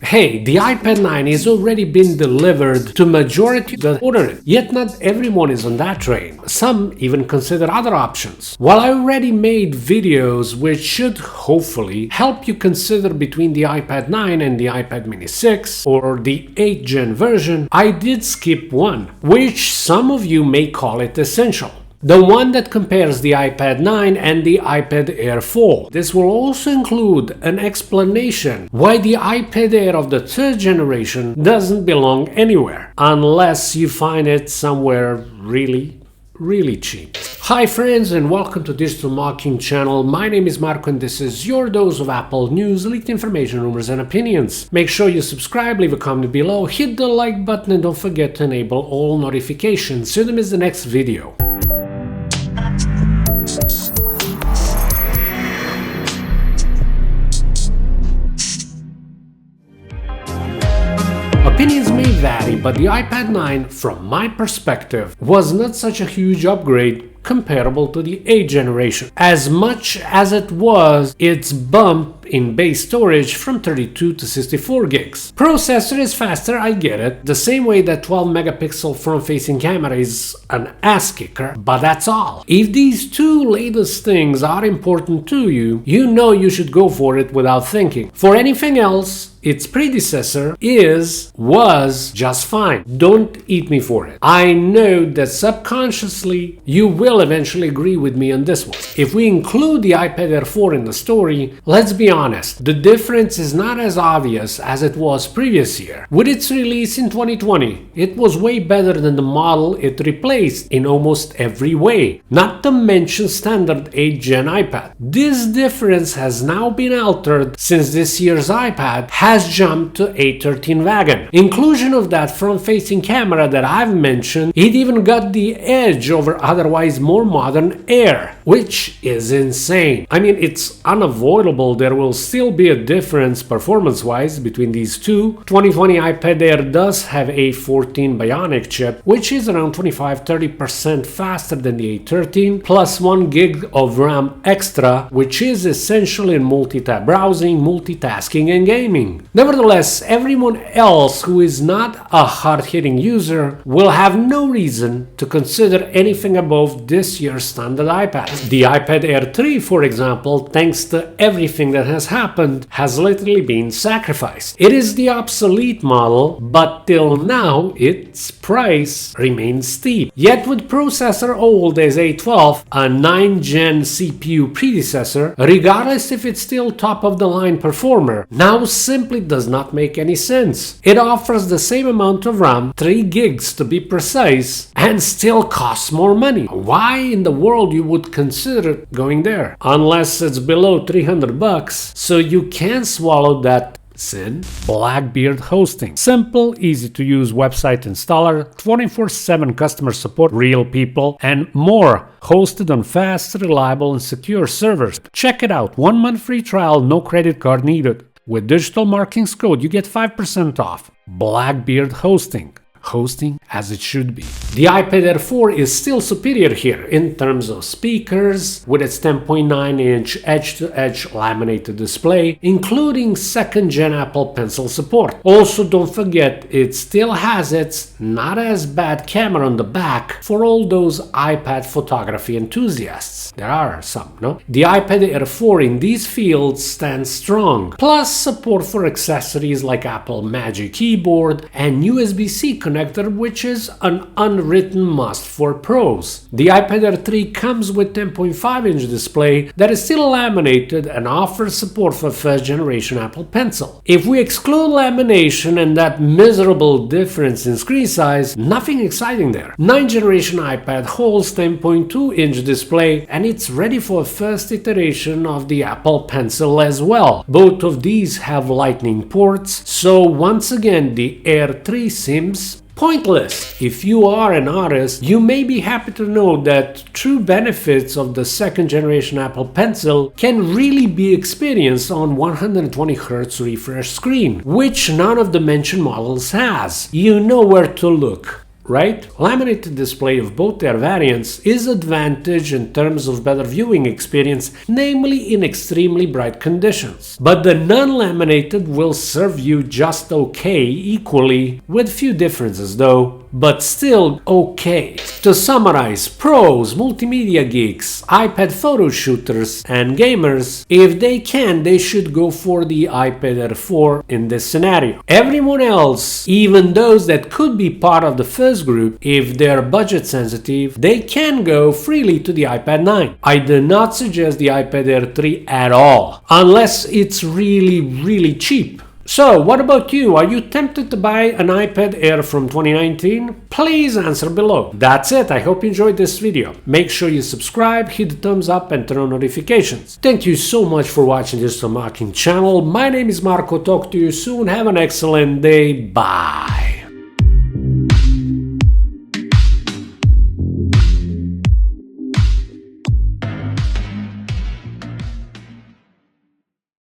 Hey, the iPad 9 has already been delivered to majority that order it, yet not everyone is on that train. Some even consider other options. While I already made videos which should hopefully help you consider between the iPad 9 and the iPad mini 6 or the 8th gen version, I did skip one, which some of you may call it essential. The one that compares the iPad 9 and the iPad Air 4. This will also include an explanation why the iPad Air of the 3rd generation doesn't belong anywhere, unless you find it somewhere really cheap. Hi friends, and welcome to Digital Marketing channel. My name is Marco and this is your dose of Apple news, leaked information, rumors and opinions. Make sure you subscribe, leave a comment below, hit the like button and don't forget to enable all notifications so you don't miss the next video. Opinions may vary, but the iPad 9, from my perspective, was not such a huge upgrade comparable to the 8th generation, as much as it was its bump in base storage from 32 to 64 gigs. Processor is faster, I get it, the same way that 12 megapixel front-facing camera is an ass kicker, but that's all. If these two latest things are important to you, you know you should go for it without thinking. For anything else, its predecessor was just fine. Don't eat me for it. I know that subconsciously you will eventually agree with me on this one. If we include the iPad Air 4 in the story, let's be honest, the difference is not as obvious as it was previous year. With its release in 2020, it was way better than the model it replaced in almost every way, not to mention standard 8th gen iPad. This difference has now been altered since this year's iPad has jumped to A13 wagon. Inclusion of that front-facing camera that I've mentioned, it even got the edge over otherwise more modern Air, which is insane. I mean, it's unavoidable there will still be a difference performance-wise between these two. 2020 iPad Air does have a 14 Bionic chip, which is around 25-30% faster than the A13, plus 1 gig of RAM extra, which is essential in multi-tab browsing, multitasking and gaming. Nevertheless, everyone else who is not a hard-hitting user will have no reason to consider anything above this year's standard iPad. The iPad Air 3, for example, thanks to everything that has happened, has literally been sacrificed. It is the obsolete model, but till now its price remains steep. Yet with processor old as A12, a 9th gen CPU predecessor, regardless if it's still top of the line performer, now simply does not make any sense. It offers the same amount of RAM, 3 gigs to be precise, and still costs more money. Why in the world you would consider going there? Unless it's below $300, so you can swallow that sin. Blackbeard hosting. Simple, easy to use website installer, 24/7 customer support, real people, and more. Hosted on fast, reliable, and secure servers. Check it out. 1 month free trial, no credit card needed. With Digital Marketing's code, you get 5% off. Blackbeard hosting. Hosting as it should be. The iPad Air 4 is still superior here in terms of speakers, with its 10.9-inch edge-to-edge laminated display, including 2nd gen Apple Pencil support. Also, don't forget, it still has its not as bad camera on the back for all those iPad photography enthusiasts. There are some, no? The iPad Air 4 in these fields stands strong, plus support for accessories like Apple Magic Keyboard and USB-C connector, which is an unwritten must for pros. The iPad Air 3 comes with 10.5-inch display that is still laminated and offers support for 1st generation Apple Pencil. If we exclude lamination and that miserable difference in screen size, nothing exciting there. 9th generation iPad holds 10.2-inch display and it's ready for a first iteration of the Apple Pencil as well. Both of these have Lightning ports, so once again the Air 3 seems pointless. If you are an artist, you may be happy to know that true benefits of the 2nd generation Apple Pencil can really be experienced on 120Hz refresh screen, which none of the mentioned models has. You know where to look. right? Laminated display of both their variants is advantage in terms of better viewing experience, namely in extremely bright conditions. But the non-laminated will serve you just okay equally, with few differences though, but still okay. To summarize, pros, multimedia geeks, iPad photo shooters, and gamers, if they can, they should go for the iPad Air 4 in this scenario. Everyone else, even those that could be part of the first group, if they're budget sensitive, they can go freely to the iPad 9. I do not suggest the iPad Air 3 at all, unless it's really cheap. So, what about you? Are you tempted to buy an iPad Air from 2019? Please answer below. That's it. I hope you enjoyed this video. Make sure you subscribe, hit the thumbs up and turn on notifications. Thank you so much for watching Digital Marketing channel. My name is Marco. Talk to you soon. Have an excellent day. Bye.